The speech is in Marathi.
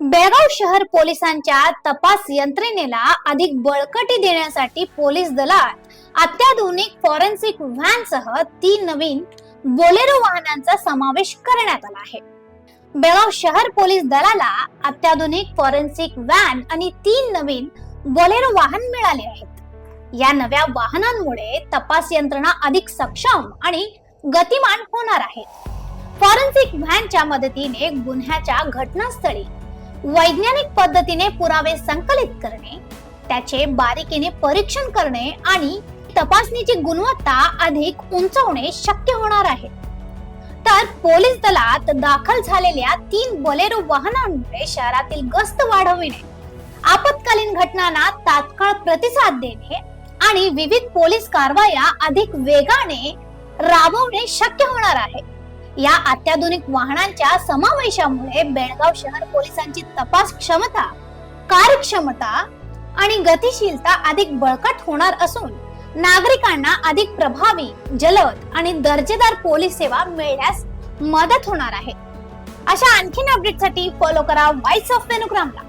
बेळगाव शहर पोलिसांच्या तपास यंत्रणेला अधिक बळकटी देण्यासाठी पोलीस दलात अत्याधुनिक फॉरेन्सिक व्हॅनसह 3 नवीन बोलेरो वाहनांचा समावेश करण्यात आला आहे। बेळगाव शहर पोलीस दलाला अत्याधुनिक फॉरेन्सिक व्हॅन आणि 3 नवीन बोलेरो वाहन मिळाले आहेत। या नव्या वाहनांमुळे तपास यंत्रणा अधिक सक्षम आणि गतिमान होणार आहे। फॉरेन्सिक व्हॅनच्या मदतीने गुन्ह्याच्या घटनास्थळी वैज्ञानिक पद्धतीने पुरावे संकलित करणे, त्याचे बारीकीने परीक्षण करणे आणि तपासणीची गुणवत्ता अधिक उंचावणे शक्य होणार आहे। तर पोलीस दलात दाखल झालेल्या 3 बोलेरो वाहनांमुळे शहरातील गस्त वाढविणे, आपत्कालीन घटनांना तात्काळ प्रतिसाद देणे आणि विविध पोलीस कारवाया अधिक वेगाने राबवणे शक्य होणार आहे। या अत्याधुनिक वाहनांच्या समावेशामुळे बेळगाव शहर पोलिसांची तपास क्षमता, कार्यक्षमता आणि गतिशीलता अधिक बळकट होणार असून नागरिकांना अधिक प्रभावी, जलद आणि दर्जेदार पोलीस सेवा मिळण्यास मदत होणार आहे। अशा आणखीन अपडेटसाठी फॉलो करा व्हॉइस ऑफ वेणुग्रामला।